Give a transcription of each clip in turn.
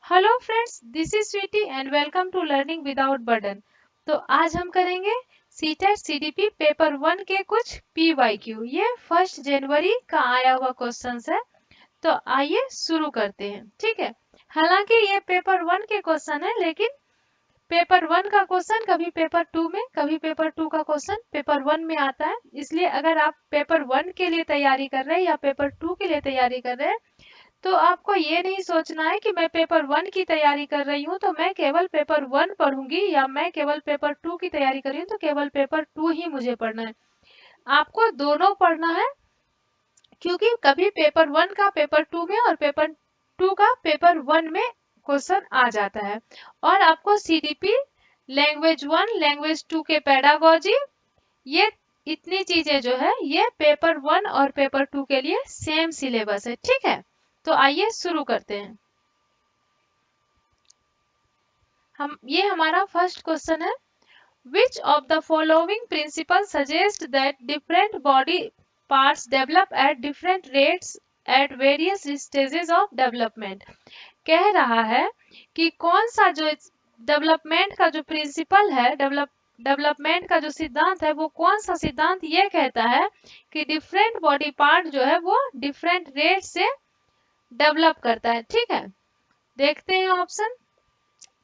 Hello friends, this is Sweety and welcome to learning without burden. तो आज हम करेंगे सीटेट सीडीपी पेपर 1 के कुछ पीवाईक्यू। ये 1 जनवरी का आया हुआ क्वेश्चन है। तो आइए शुरू करते हैं। ठीक है, हालांकि ये पेपर 1 के क्वेश्चन है, लेकिन पेपर 1 का क्वेश्चन कभी पेपर 2 में, कभी पेपर 2 का क्वेश्चन पेपर 1 में आता है। इसलिए अगर आप पेपर 1 के लिए तैयारी कर रहे हैं या पेपर 2 के लिए तैयारी कर रहे हैं, तो आपको ये नहीं सोचना है कि मैं पेपर 1 की तैयारी कर रही हूँ तो मैं केवल पेपर 1 पढ़ूंगी, या मैं केवल पेपर 2 की तैयारी कर रही हूँ तो केवल पेपर 2 ही मुझे पढ़ना है। आपको दोनों पढ़ना है, क्योंकि कभी पेपर 1 का पेपर 2 में और पेपर 2 का पेपर 1 में क्वेश्चन आ जाता है। और आपको सीडीपी, लैंग्वेज 1, लैंग्वेज 2 के पेडागोजी, ये इतनी चीजें जो है ये पेपर 1 और पेपर 2 के लिए सेम सिलेबस है। ठीक है, तो आइए शुरू करते हैं। ये हमारा फर्स्ट क्वेश्चन है। Which of the following principle suggest that different body parts develop at different rates at various stages of development. कह रहा है कि कौन सा जो डेवलपमेंट का जो प्रिंसिपल है, डेवलपमेंट का जो सिद्धांत है, वो कौन सा सिद्धांत ये कहता है कि डिफरेंट बॉडी पार्ट जो है वो डिफरेंट रेट से डेवलप करता है। ठीक है, देखते हैं option.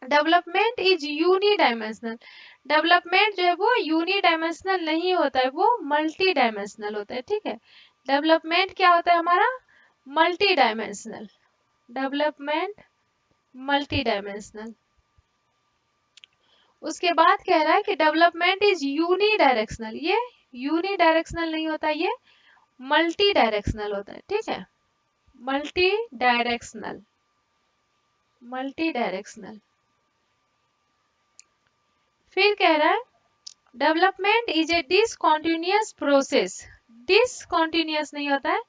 Development is unidimensional. Development जो है वो यूनी डायमेंशनल नहीं होता है, वो मल्टी डायमेंशनल होता है। ठीक है, डेवलपमेंट क्या होता है हमारा? Multi dimensional. Development multi dimensional. उसके बाद कह रहा है कि डेवलपमेंट इज यूनी डायरेक्शनल। ये यूनी डायरेक्शनल नहीं होता, ये मल्टी डायरेक्शनल होता है। ठीक है, मल्टी डायरेक्शनल। Multi directional. फिर कह रहा है development is a discontinuous process. Discontinuous नहीं होता है,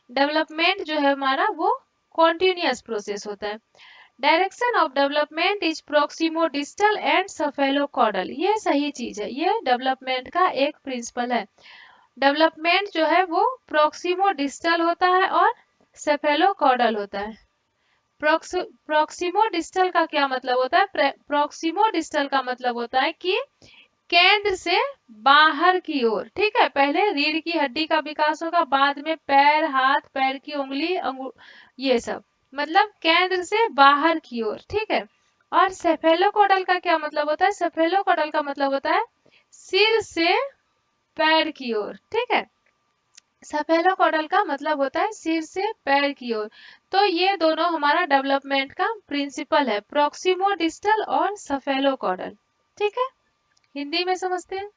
डेवलपमेंट जो है हमारा वो कॉन्टिन्यूअस प्रोसेस होता है। Direction of development is proximo distal and cephalocaudal. ये सही चीज है, ये डेवलपमेंट का एक प्रिंसिपल है। डेवलपमेंट जो है वो प्रोक्सिमो डिस्टल होता है और सेफेलोकॉडल होता है। प्रोक्सिमो डिस्टल का क्या मतलब होता है? प्रोक्सिमो डिस्टल का मतलब होता है कि केंद्र से बाहर की ओर। ठीक है, पहले रीढ़ की हड्डी का विकास होगा, बाद में पैर, हाथ, पैर की उंगली, ये सब, मतलब केंद्र से बाहर की ओर। ठीक है, और सेफेलोकोडल का क्या मतलब होता है? सेफेलोकोडल का मतलब होता है सिर से पैर की ओर। ठीक है, सेफेलोकोडल का मतलब होता है सिर से पैर की ओर। तो ये दोनों हमारा डेवलपमेंट का प्रिंसिपल है, प्रोक्सिमो डिस्टल और सेफेलोकोडल। ठीक है, हिंदी में समझते हैं।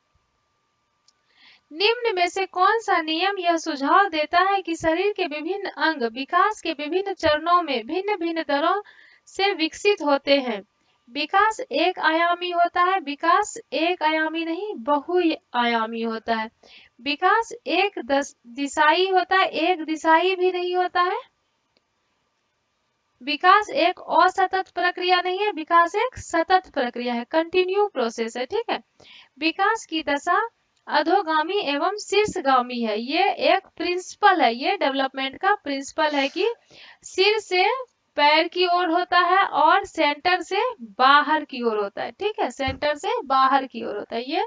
निम्न में से कौन सा नियम यह सुझाव देता है कि शरीर के विभिन्न अंग विकास के विभिन्न चरणों में भिन्न भिन्न दरों से विकसित होते हैं? विकास एक आयामी होता है। विकास एक आयामी नहीं, बहुआयामी होता है। विकास एक दिशाई होता है, एक दिशाई भी नहीं होता है। विकास एक असतत प्रक्रिया नहीं है, विकास एक सतत प्रक्रिया है, कंटिन्यू प्रोसेस है। ठीक है, विकास की दशा अधोगामी एवं शीर्षगामी है। ये एक प्रिंसिपल है, ये डेवलपमेंट का प्रिंसिपल है कि सिर से पैर की ओर होता है और सेंटर से बाहर की ओर होता है। ठीक है, सेंटर से बाहर की ओर होता है, ये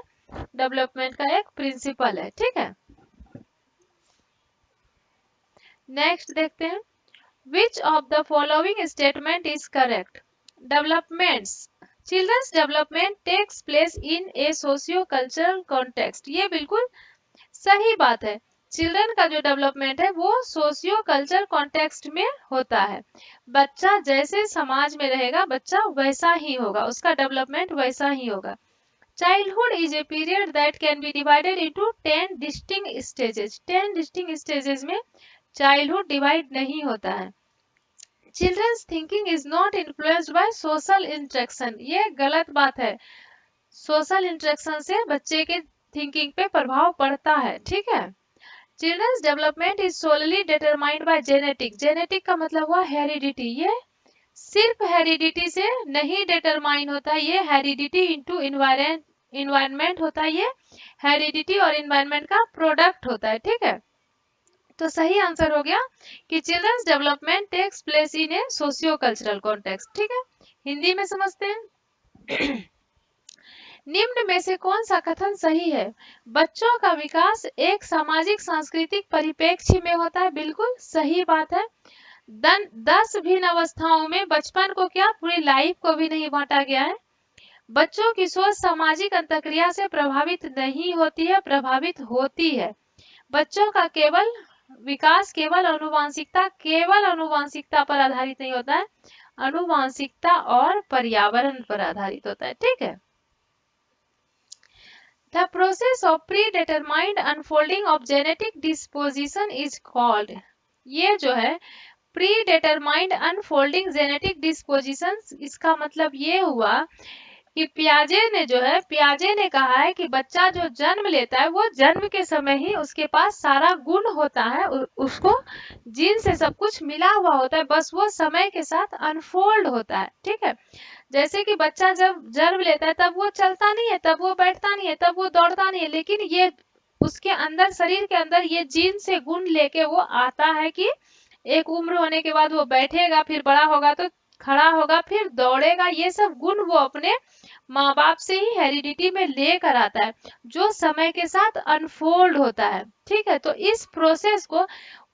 डेवलपमेंट का एक प्रिंसिपल है। ठीक है, नेक्स्ट देखते हैं। Which of the following statement is correct? Developments. Children's development takes place in a socio-cultural context. ये बिल्कुल सही बात है। चिल्ड्रन का जो डेवलपमेंट है वो सोशियो कल्चर कॉन्टेक्स्ट में होता है। बच्चा जैसे समाज में रहेगा, बच्चा वैसा ही होगा, उसका डेवलपमेंट वैसा ही होगा। Childhood is a period that can be divided into 10 distinct stages. 10 distinct stages में चाइल्डहुड डिवाइड नहीं होता है। Children's thinking is not influenced by social interaction. ये गलत बात है, सोशल इंटरेक्शन से बच्चे के थिंकिंग पे प्रभाव पड़ता है। ठीक है, children's development is solely determined by genetic. Genetic का मतलब हुआ हेरिडिटी। ये सिर्फ हेरिडिटी से नहीं डिटरमाइन होता, ये हेरिडिटी इनटू इन्वायरमेंट होता है। ये हेरिडिटी और इन्वायरमेंट का प्रोडक्ट होता है। ठीक है, तो सही आंसर हो गया कि children's development takes place in a socio cultural context. ठीक है, हिंदी में समझते हैं। निम्न में से कौन सा कथन सही है? बच्चों का विकास एक सामाजिक सांस्कृतिक परिप्रेक्ष्य में होता है। बिल्कुल सही बात है। 10 भिन्न अवस्थाओं में बचपन को क्या पूरी लाइफ को भी नहीं बांटा गया है। बच्चों की सोच सामाजिक अंतःक्रिया से प्रभावित नहीं होती है, प्रभावित होती है। बच्चों का विकास केवल अनुवांशिकता पर आधारित नहीं होता है, अनुवांशिकता और पर्यावरण पर आधारित होता है। ठीक है। The process of predetermined unfolding of genetic disposition is called, ये जो है प्रीडेटरमाइंड अनफोल्डिंग जेनेटिक डिस्पोजिशन, इसका मतलब ये हुआ कि पियाजे ने कहा है कि बच्चा जो जन्म लेता है वो जन्म के समय ही उसके पास सारा गुण होता है, उसको जीन से सब कुछ मिला हुआ होता है, बस वो समय के साथ अनफोल्ड होता है। ठीक है, जैसे कि बच्चा जब जन्म लेता है तब वो चलता नहीं है, तब वो बैठता नहीं है, तब वो दौड़ता नहीं है, लेकिन ये उसके अंदर, शरीर के अंदर ये जीन से गुण लेके वो आता है कि एक उम्र होने के बाद वो बैठेगा, फिर बड़ा होगा तो खड़ा होगा, फिर दौड़ेगा। ये सब गुण वो अपने माँ बाप से ही हेरिडिटी में लेकर आता है, जो समय के साथ अनफोल्ड होता है। ठीक है, तो इस प्रोसेस को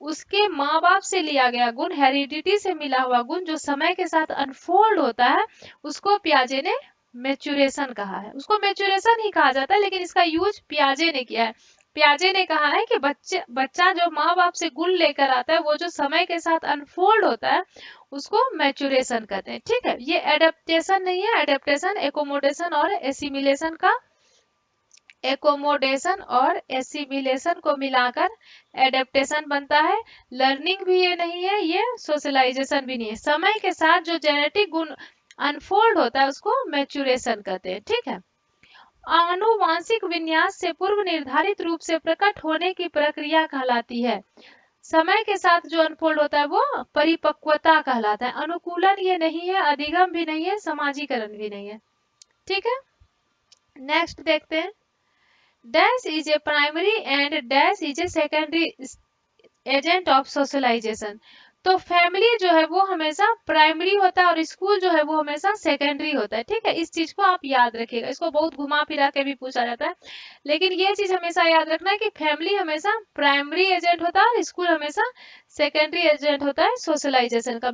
उसके माँ बाप से लिया गया गुण, हेरिडिटी से मिला हुआ गुण जो समय के साथ अनफोल्ड होता है, उसको पियाजे ने मैच्योरेशन कहा है। उसको मैच्योरेशन ही कहा जाता है, लेकिन इसका यूज पियाजे ने किया है। पियाजे ने कहा है कि बच्चा जो माँ बाप से गुण लेकर आता है, वो जो समय के साथ अनफोल्ड होता है, उसको मैच्योरेशन कहते हैं। ठीक है, ये एडेप्टेशन नहीं है, एडेप्टेशन एकोमोडेशन और एसिमिलेशन का, एकोमोडेशन और एसिमिलेशन को मिलाकर एडेप्टेशन बनता है। लर्निंग भी ये नहीं है, ये सोशलाइजेशन भी नहीं है। समय के साथ जो जेनेटिक गुण अनफोल्ड होता है उसको मैच्योरेशन कहते हैं। ठीक है, आनुवांशिक विन्यास से पूर्व निर्धारित रूप से प्रकट होने की प्रक्रिया कहलाती है। समय के साथ जो अनफोल्ड होता है वो परिपक्वता कहलाता है। अनुकूलन ये नहीं है, अधिगम भी नहीं है, समाजीकरण भी नहीं है। ठीक है, नेक्स्ट देखते हैं। Dash is a primary and dash is a secondary agent of socialisation. तो फैमिली जो है वो हमेशा प्राइमरी होता है और स्कूल जो है वो हमेशा सेकेंडरी होता है। ठीक है, इस चीज को आप याद रखिएगा, इसको बहुत घुमा फिरा के भी पूछा जाता है, लेकिन ये चीज हमेशा याद रखना है कि फैमिली हमेशा प्राइमरी एजेंट होता है और स्कूल हमेशा सेकेंडरी एजेंट होता है सोशलाइजेशन का।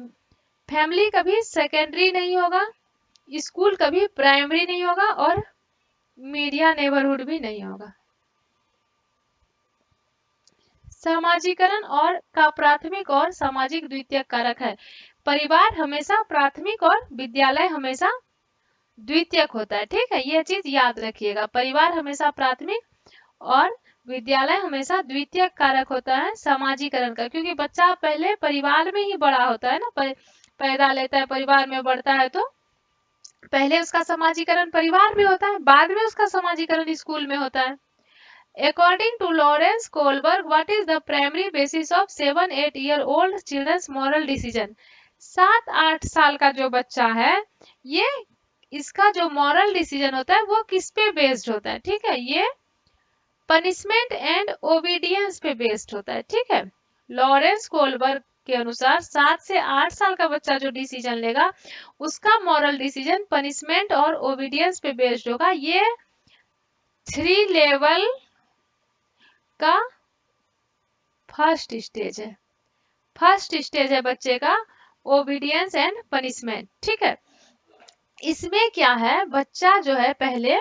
फैमिली कभी सेकेंडरी नहीं होगा, स्कूल कभी प्राइमरी नहीं होगा और मीडिया नेबरहुड भी नहीं होगा। समाजीकरण और का प्राथमिक और सामाजिक द्वितीयक कारक है। परिवार हमेशा प्राथमिक और विद्यालय हमेशा द्वितीयक होता है। ठीक है, यह चीज याद रखिएगा, परिवार हमेशा प्राथमिक और विद्यालय हमेशा द्वितीयक कारक होता है समाजीकरण का, क्योंकि बच्चा पहले परिवार में ही बड़ा होता है ना, पैदा लेता है, परिवार में बढ़ता है, तो पहले उसका समाजीकरण परिवार में होता है, बाद में उसका समाजीकरण स्कूल में होता है। According to Lawrence Kohlberg, what is the primary basis of 7-8-year-old children's moral decision? 7-8 साल का जो बच्चा है, ये इसका जो मॉरल डिसीजन होता है वो किस पे बेस्ड होता है? ठीक है, ये पनिशमेंट एंड ओबीडियंस पे बेस्ड होता है। ठीक है, लॉरेंस कोलबर्ग के अनुसार 7 से 8 साल का बच्चा जो डिसीजन लेगा उसका मॉरल डिसीजन पनिशमेंट और ओबीडियंस पे बेस्ड होगा। ये 3 लेवल का फर्स्ट स्टेज है, फर्स्ट स्टेज है बच्चे का ओबीडियंस एंड पनिशमेंट। ठीक है, इसमें क्या है, बच्चा जो है पहले,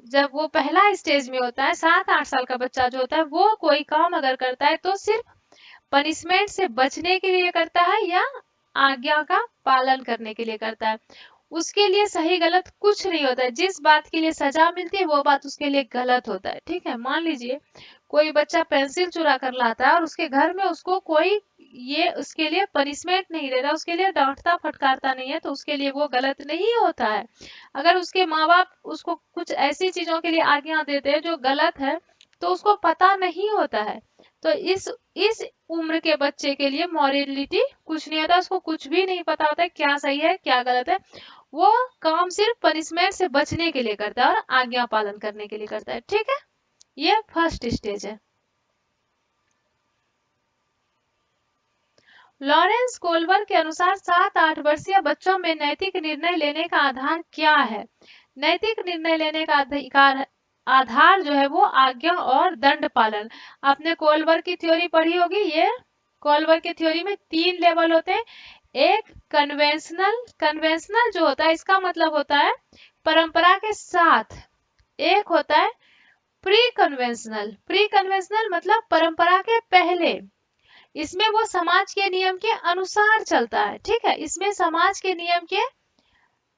जब वो पहला स्टेज में होता है, 7-8 साल का बच्चा जो होता है वो कोई काम अगर करता है तो सिर्फ पनिशमेंट से बचने के लिए करता है या आज्ञा का पालन करने के लिए करता है। उसके लिए सही गलत कुछ नहीं होता है, जिस बात के लिए सजा मिलती है वो बात उसके लिए गलत होता है। ठीक है, मान लीजिए कोई बच्चा पेंसिल चुरा कर लाता है और उसके घर में उसको कोई ये उसके लिए पनिशमेंट नहीं दे रहा, उसके लिए डांटता फटकारता नहीं है, तो उसके लिए वो गलत नहीं होता है। अगर उसके माँ बाप उसको कुछ ऐसी चीजों के लिए आज्ञा देते हैं जो गलत है, तो उसको पता नहीं होता है। तो इस उम्र के बच्चे के लिए मॉरलिटी कुछ नहीं होता, उसको कुछ भी नहीं पता होता है क्या सही है क्या गलत है। वो काम सिर्फ पनिशमेंट से बचने के लिए करता है और आज्ञा पालन करने के लिए करता है। ठीक है, ये फर्स्ट स्टेज है। लॉरेंस कोल्बर के अनुसार 7-8 वर्षीय बच्चों में नैतिक निर्णय लेने का आधार क्या है? नैतिक निर्णय लेने का अधिकार आधार जो है वो आज्ञा और दंड पालन। आपने कोल्बर की थ्योरी पढ़ी होगी। ये कोल्बर की थ्योरी में 3 लेवल होते हैं। एक कन्वेंशनल जो होता है इसका मतलब होता है परंपरा के साथ। एक होता है प्री कन्वेंशनल मतलब परंपरा के पहले। इसमें वो समाज के नियम के अनुसार चलता है, ठीक है। इसमें समाज के नियम के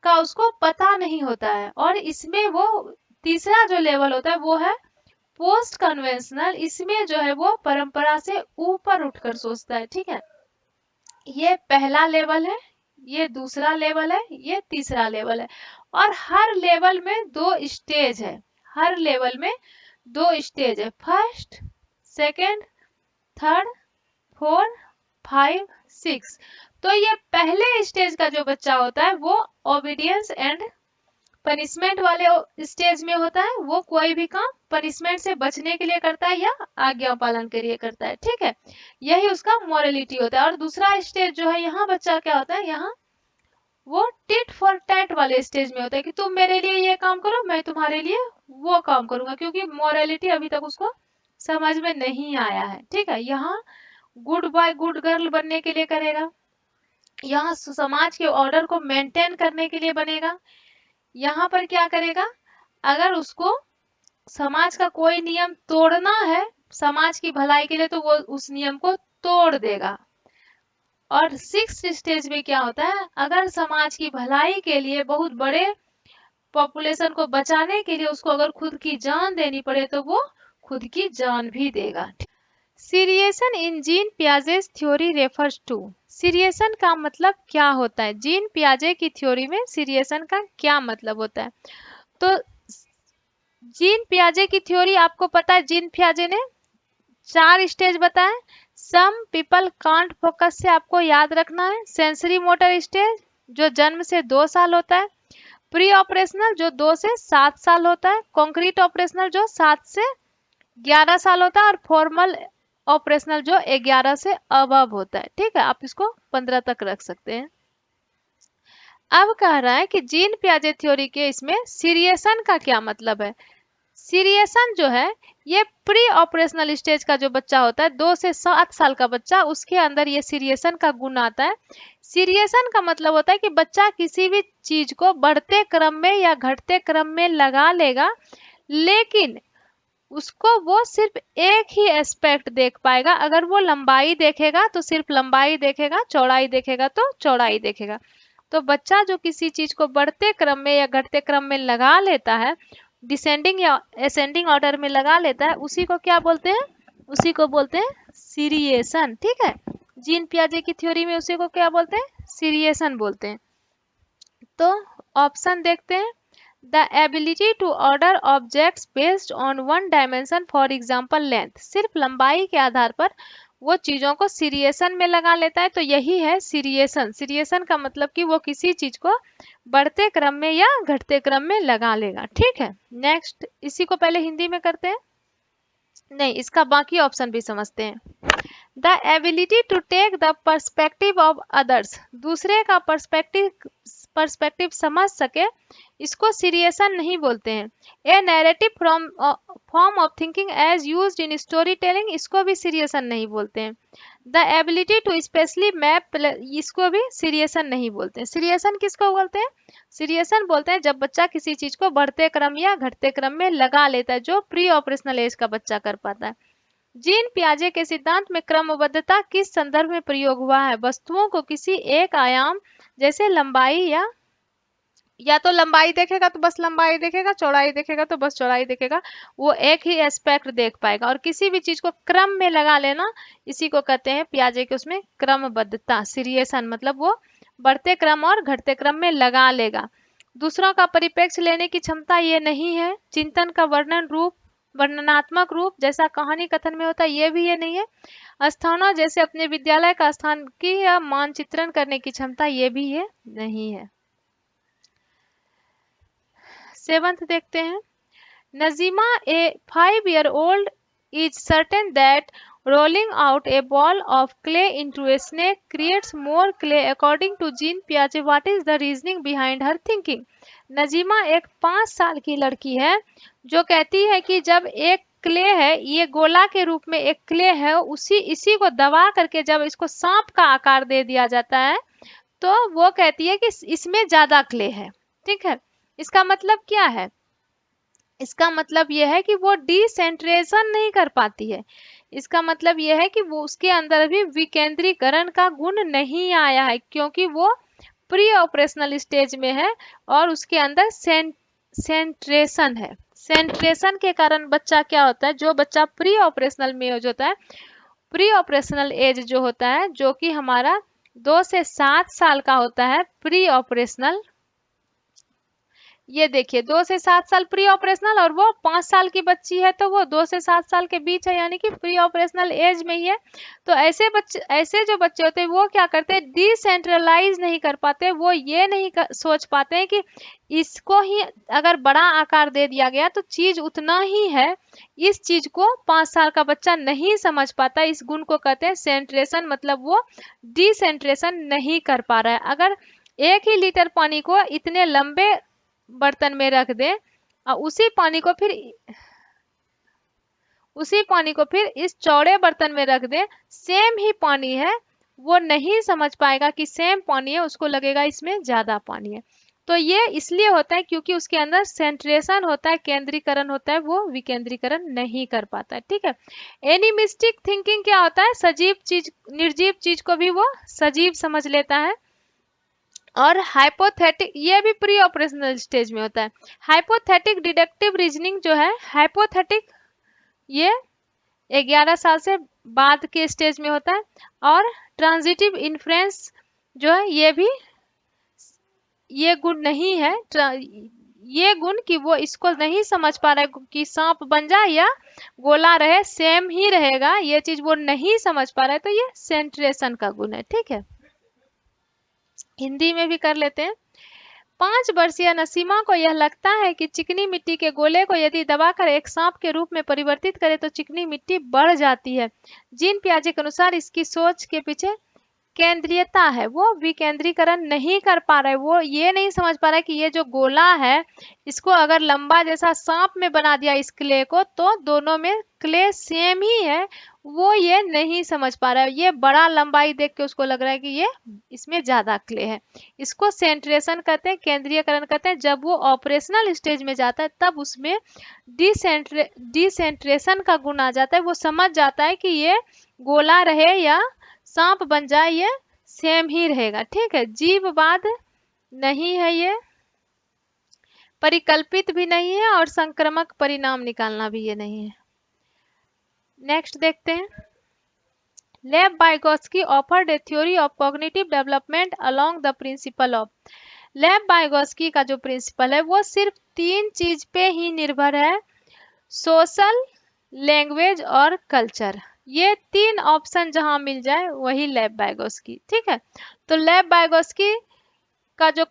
का उसको पता नहीं होता है। और इसमें वो तीसरा जो लेवल होता है वो है पोस्ट कन्वेंशनल। इसमें जो है वो परंपरा से ऊपर उठकर सोचता है, ठीक है। ये पहला लेवल है, ये दूसरा लेवल है, ये तीसरा लेवल है। और हर लेवल में 2 स्टेज है। हर लेवल में 2 स्टेज है, फर्स्ट, सेकंड, थर्ड, 4, 5, 6। तो ये पहले स्टेज का जो बच्चा होता है वो ओबीडियंस एंड पनिशमेंट वाले स्टेज में होता है। वो कोई भी काम पनिशमेंट से बचने के लिए करता है या आज्ञा पालन के लिए करता है, ठीक है। यही उसका मोरलिटी होता है। और दूसरा स्टेज जो है यहाँ बच्चा क्या होता है, यहाँ वो टिट फॉर टैट वाले स्टेज में होता है कि तुम मेरे लिए ये काम करो, मैं तुम्हारे लिए वो काम करूंगा, क्योंकि मोरलिटी अभी तक उसको समझ में नहीं आया है, ठीक है। यहाँ गुड बॉय गुड गर्ल बनने के लिए करेगा, यहाँ समाज के ऑर्डर को मेंटेन करने के लिए बनेगा। यहाँ पर क्या करेगा, अगर उसको समाज का कोई नियम तोड़ना है समाज की भलाई के लिए तो वो उस नियम को तोड़ देगा। और 6th स्टेज में क्या होता है, अगर समाज की भलाई के लिए बहुत बड़े पॉपुलेशन को बचाने के लिए उसको अगर खुद की जान देनी पड़े तो वो खुद की जान भी देगा। Seriation in Jean Piaget's theory refers to. Seriation का मतलब क्या होता है? जीन पियाजे की थ्योरी में सीरिएशन का क्या मतलब होता है? तो जीन पियाजे की थ्योरी आपको पता है, जीन पियाजे ने 4 स्टेज बताए। सम पीपल कांट फोकस से आपको याद रखना है। सेंसरी मोटर स्टेज जो जन्म से 2 साल होता है। प्री ऑपरेशनल जो 2 से 7 साल होता है। कॉन्क्रीट ऑपरेशनल जो 7 से 11 साल होता है। और फॉर्मल ऑपरेशनल जो 11 से अबव होता है, ठीक है। आप इसको 15 तक रख सकते हैं। अब कह रहा है कि जीन पियाजे थ्योरी के इसमें सीरिएशन का क्या मतलब है। सीरिएशन जो है ये प्री ऑपरेशनल स्टेज का जो बच्चा होता है 2 से 7 साल का बच्चा, उसके अंदर ये सीरिएशन का गुण आता है। सीरिएशन का मतलब होता है कि बच्चा किसी भी चीज को बढ़ते क्रम में या घटते क्रम में लगा लेगा, लेकिन उसको वो सिर्फ एक ही एस्पेक्ट देख पाएगा। अगर वो लंबाई देखेगा तो सिर्फ लंबाई देखेगा, चौड़ाई देखेगा तो चौड़ाई देखेगा। तो बच्चा जो किसी चीज को बढ़ते क्रम में या घटते क्रम में लगा लेता है, डिसेंडिंग या असेंडिंग ऑर्डर में लगा लेता है, उसी को क्या बोलते हैं? उसी को बोलते हैं सीरिएशन, ठीक है। जीन पियाजे की थ्योरी में उसी को क्या बोलते हैं? सीरिएशन बोलते हैं। तो ऑप्शन देखते हैं। The ability to order objects based on one dimension, for example length. सिर्फ लंबाई के आधार पर वो चीजों को सीरिएशन में लगा लेता है, तो यही है सीरिएशन। सीरिएशन का मतलब कि वो किसी चीज को बढ़ते क्रम में या घटते क्रम में लगा लेगा, ठीक है। नेक्स्ट, इसी को पहले हिंदी में करते हैं, नहीं इसका बाकी ऑप्शन भी समझते हैं। The ability to take the perspective of others, दूसरे का पर्सपेक्टिव समझ सके, इसको सीरिएशन नहीं बोलते हैं। A narrative form of thinking as used in story telling, इसको भी सीरिएशन नहीं बोलते हैं। The ability to spatially map, इसको भी सीरिएशन नहीं बोलते हैं। सीरिएशन किसको बोलते हैं? सीरिएशन बोलते हैं जब बच्चा किसी चीज को बढ़ते क्रम या घटते क्रम में लगा लेता है, जो प्री ऑपरेशनल एज का बच्चा कर पाता है। जीन पियाजे के सिद्धांत में क्रमबद्धता किस संदर्भ में प्रयोग हुआ है? वस्तुओं को किसी एक आयाम जैसे लंबाई या तो लंबाई देखेगा तो बस लंबाई देखेगा, चौड़ाई देखेगा तो बस चौड़ाई देखेगा, वो एक ही एस्पेक्ट देख पाएगा। और किसी भी चीज को क्रम में लगा लेना, इसी को कहते हैं पियाजे के उसमें क्रमबद्धता, सीरिएशन, मतलब वो बढ़ते क्रम और घटते क्रम में लगा लेगा। दूसरों का परिप्रेक्ष्य लेने की क्षमता ये नहीं है। चिंतन का वर्णनात्मक रूप जैसा कहानी कथन में होता है, ये भी ये नहीं है। स्थानों जैसे अपने विद्यालय का स्थान की या मानचित्रण करने की क्षमता, ये भी ये नहीं है। 7th देखते हैं। नजीमा ए 5 year old is certain that rolling out a ball of clay into a snake creates more clay according to Jean Piaget. What is the reasoning behind her thinking? Najima एक 5 साल की लड़की है जो कहती है कि जब एक क्ले है, ये गोला के रूप में एक क्ले है, इसी को दबा करके जब इसको सांप का आकार दे दिया जाता है तो वो कहती है कि इसमें ज्यादा क्ले है। ठीक है, इसका मतलब क्या है? इसका मतलब यह है कि वो डिसेंट्रेशन नहीं कर पाती है। इसका मतलब यह है कि वो उसके अंदर भी विकेंद्रीकरण का गुण नहीं आया है क्योंकि वो प्री ऑपरेशनल स्टेज में है और उसके अंदर सेंट्रेशन है। सेंट्रेशन के कारण बच्चा क्या होता है, जो बच्चा प्री ऑपरेशनल में एज होता है, प्री ऑपरेशनल एज जो होता है जो कि हमारा 2 से 7 साल का होता है प्री ऑपरेशनल, ये देखिए 2 से 7 साल प्री ऑपरेशनल और वो 5 साल की बच्ची है तो वो 2 से 7 साल के बीच है, यानी कि प्री ऑपरेशनल एज में ही है। तो ऐसे जो बच्चे होते हैं वो क्या करते हैं, डिसेंट्रलाइज नहीं कर पाते, वो ये नहीं सोच पाते हैं कि इसको ही अगर बड़ा आकार दे दिया गया तो चीज उतना ही है। इस चीज को 5 साल का बच्चा नहीं समझ पाता। इस गुण को कहते हैं सेंट्रेशन, मतलब वो डिसेंट्रेशन नहीं कर पा रहा है। अगर 1 ही लीटर पानी को इतने लंबे बर्तन में रख दे और उसी पानी को फिर इस चौड़े बर्तन में रख दे, सेम ही पानी है, वो नहीं समझ पाएगा कि सेम पानी है, उसको लगेगा इसमें ज्यादा पानी है। तो ये इसलिए होता है क्योंकि उसके अंदर सेंट्रेशन होता है, केंद्रीकरण होता है, वो विकेंद्रीकरण नहीं कर पाता है। ठीक है, एनिमिस्टिक थिंकिंग क्या होता है, सजीव चीज निर्जीव चीज को भी वो सजीव समझ लेता है। और हाइपोथेटिक, ये भी प्री ऑपरेशनल स्टेज में होता है। हाइपोथेटिक डिडक्टिव रीजनिंग जो है, हाइपोथेटिक ये 11 साल से बाद के स्टेज में होता है। और ट्रांजिटिव इन्फ्लुएंस जो है ये गुण नहीं है, ये गुण कि वो इसको नहीं समझ पा रहा है कि सांप बन जाए या गोला रहे सेम ही रहेगा, ये चीज वो नहीं समझ पा रहा है, तो ये सेंट्रेशन का गुण है। ठीक है, हिंदी में भी कर लेते हैं। 5 वर्षीय नसीमा को यह लगता है कि चिकनी मिट्टी के गोले को यदि दबाकर एक सांप के रूप में परिवर्तित करे तो चिकनी मिट्टी बढ़ जाती है। जीन पियाजे के अनुसार इसकी सोच के पीछे केंद्रीयता है, वो विकेंद्रीकरण नहीं कर पा रहा है, वो ये नहीं समझ पा रहा है कि ये जो गोला है इसको अगर लंबा जैसा सांप में बना दिया इस क्ले को तो दोनों में क्ले सेम ही है, वो ये नहीं समझ पा रहा है। ये बड़ा लंबाई देख के उसको लग रहा है कि ये इसमें ज्यादा क्ले है। इसको सेंट्रेशन कहते हैं, केंद्रीयकरण कहते हैं। जब वो ऑपरेशनल स्टेज में जाता है तब उसमें डिसेंट्रेशन का गुण आ जाता है, वो समझ जाता है कि ये गोला रहे या सांप बन जाए ये सेम ही रहेगा। ठीक है, जीववाद नहीं है, ये परिकल्पित भी नहीं है और संक्रामक परिणाम निकालना भी ये नहीं है। नेक्स्ट देखते हैं। लेव Vygotsky offered A theory of cognitive development along the principle of. लेव वाइगोत्स्की का जो प्रिंसिपल है वो सिर्फ 3 चीज पे ही निर्भर है, सोशल, लैंग्वेज और कल्चर। ये 3 ऑप्शन जहां मिल जाए वही लेव वाइगोत्स्की। ठीक है, तो लेव वाइगोत्स्की का जो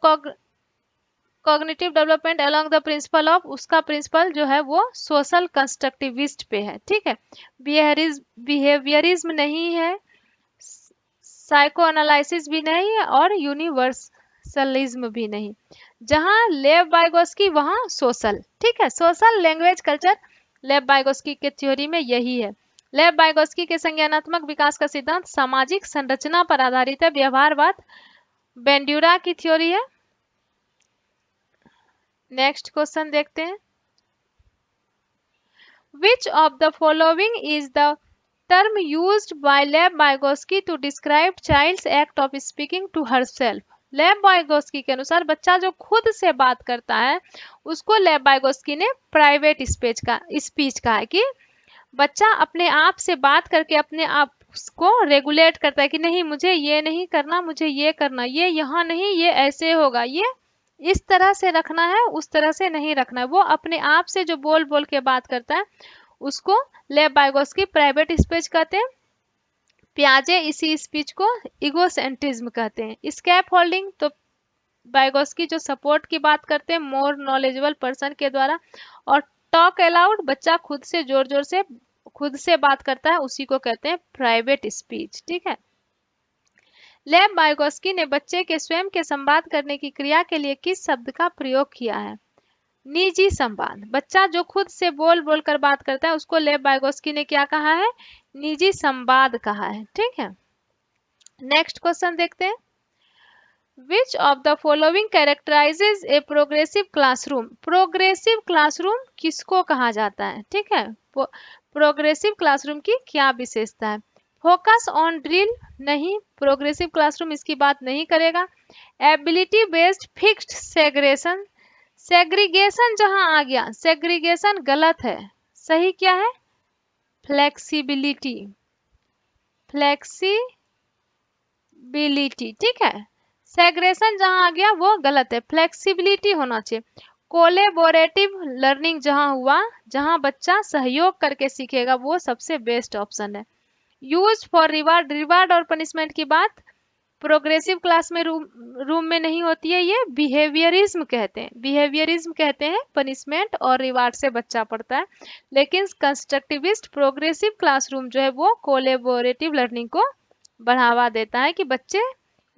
cognitive development along the principle of, उसका प्रिंसिपल जो है वो सोशल कंस्ट्रक्टिविस्ट पे है। ठीक है, बिहेवियरिज्म नहीं है, साइको एनालिसिस भी नहीं है और यूनिवर्सलिज्म भी नहीं। जहां लेव वाइगोत्स्की वहां सोशल। ठीक है, सोशल, लैंग्वेज, कल्चर लेव वाइगोत्स्की के थ्योरी में यही है। लेव वाइगोत्स्की के संज्ञानात्मक विकास का सिद्धांत सामाजिक संरचना पर आधारित है, व्यवहारवाद बेंड्यूरा की थ्योरी है। नेक्स्ट क्वेश्चन देखते हैं। Which of the following is the term used by Lev Vygotsky to describe child's act of speaking to herself? लेव वाइगोत्स्की के अनुसार बच्चा जो खुद से बात करता है उसको लेव वाइगोत्स्की ने प्राइवेट स्पीच कहा है, कि बच्चा अपने आप से बात करके अपने आप को रेगुलेट करता है कि नहीं मुझे ये नहीं करना, मुझे ये करना, ये यहाँ नहीं, ये ऐसे होगा, ये इस तरह से रखना है, उस तरह से नहीं रखना है। वो अपने आप से जो बोल बोल के बात करता है उसको लेव वाइगोत्स्की प्राइवेट स्पीच कहते हैं। पियाजे इसी स्पीच को इगोसेंट्रिज्म कहते हैं। स्कैप होल्डिंग तो वाइगोत्स्की जो सपोर्ट की बात करते हैं मोर नॉलेजेबल पर्सन के द्वारा। और टॉक अलाउड, बच्चा खुद से जोर जोर से खुद से बात करता है उसी को कहते हैं प्राइवेट स्पीच। ठीक है। लेव वाइगोत्स्की ने बच्चे के स्वयं के संवाद करने की क्रिया के लिए किस शब्द का प्रयोग किया है? निजी संवाद। बच्चा जो खुद से बोल बोल कर बात करता है उसको लेव वाइगोत्स्की ने क्या कहा है? निजी संवाद कहा है। ठीक है। नेक्स्ट क्वेश्चन देखते हैं। Which of the following characterizes a progressive classroom? Progressive classroom किसको कहा जाता है? ठीक है। प्रोग्रेसिव क्लासरूम की क्या विशेषता है? फोकस ऑन ड्रिल नहीं, प्रोग्रेसिव क्लासरूम इसकी बात नहीं करेगा। Ability based fixed segregation, segregation जहां आ गया, सेग्रीगेशन गलत है, सही क्या है? Flexibility, flexibility. ठीक है। सेग्रेशन जहां आ गया वो गलत है, फ्लेक्सिबिलिटी होना चाहिए। कोलेबोरेटिव लर्निंग जहां हुआ, जहां बच्चा सहयोग करके सीखेगा, वो सबसे बेस्ट ऑप्शन है। यूज फॉर रिवार्ड, रिवार्ड और पनिशमेंट की बात प्रोग्रेसिव क्लास में रूम में नहीं होती है, ये बिहेवियरिज्म कहते हैं, बिहेवियरिज्म कहते हैं। पनिशमेंट और रिवार्ड से बच्चा पढ़ता है। लेकिन कंस्ट्रक्टिविस्ट प्रोग्रेसिव क्लासरूम जो है वो कोलेबोरेटिव लर्निंग को बढ़ावा देता है कि बच्चे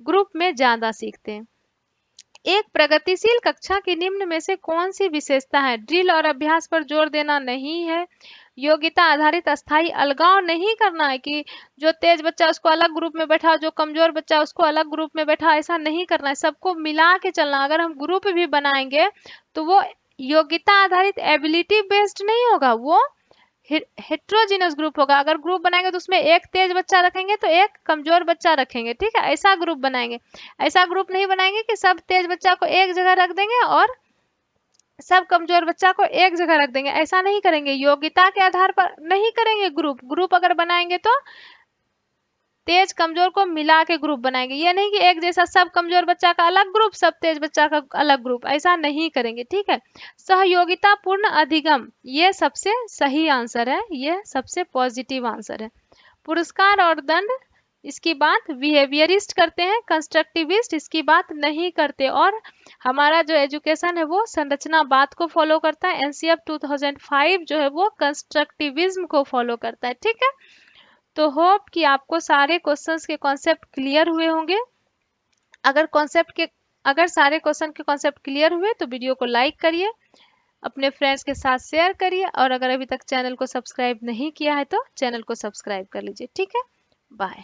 ग्रुप में ज्यादा सीखते हैं। एक प्रगतिशील कक्षा की निम्न में से कौन सी विशेषता है? ड्रिल और अभ्यास पर जोर देना नहीं है। योग्यता आधारित अस्थायी अलगाव नहीं करना है कि जो तेज बच्चा उसको अलग ग्रुप में बैठा, जो कमजोर बच्चा उसको अलग ग्रुप में बैठा, ऐसा नहीं करना है, सबको मिला के चलना। अगर हम ग्रुप भी बनाएंगे तो वो योग्यता आधारित एबिलिटी बेस्ड नहीं होगा, वो हेट्रोजीनस ग्रुप होगा। अगर ग्रुप बनाएंगे तो उसमें एक तेज बच्चा रखेंगे तो एक कमजोर बच्चा रखेंगे। ठीक है। ऐसा ग्रुप बनाएंगे। ऐसा ग्रुप नहीं बनाएंगे कि सब तेज बच्चा को एक जगह रख देंगे और सब कमजोर बच्चा को एक जगह रख देंगे, ऐसा नहीं करेंगे। योग्यता के आधार पर नहीं करेंगे ग्रुप। ग्रुप अगर बनाएंगे तो तेज कमजोर को मिला के ग्रुप बनाएंगे, ये नहीं कि एक जैसा सब कमजोर बच्चा का अलग ग्रुप, सब तेज बच्चा का अलग ग्रुप, ऐसा नहीं करेंगे। ठीक है। सहयोगिता पूर्ण अधिगम, ये सबसे सही आंसर है, ये सबसे पॉजिटिव आंसर है। पुरस्कार और दंड, इसकी बात बिहेवियरिस्ट करते हैं, कंस्ट्रक्टिविस्ट इसकी बात नहीं करते। और हमारा जो एजुकेशन है वो संरचनावाद को फॉलो करता है। एनसीएफ 2005 जो है वो कंस्ट्रक्टिविज्म को फॉलो करता है। ठीक है। तो होप कि आपको सारे क्वेश्चंस के कॉन्सेप्ट क्लियर हुए होंगे। अगर सारे क्वेश्चन के कॉन्सेप्ट क्लियर हुए तो वीडियो को लाइक करिए, अपने फ्रेंड्स के साथ शेयर करिए, और अगर अभी तक चैनल को सब्सक्राइब नहीं किया है तो चैनल को सब्सक्राइब कर लीजिए। ठीक है। बाय।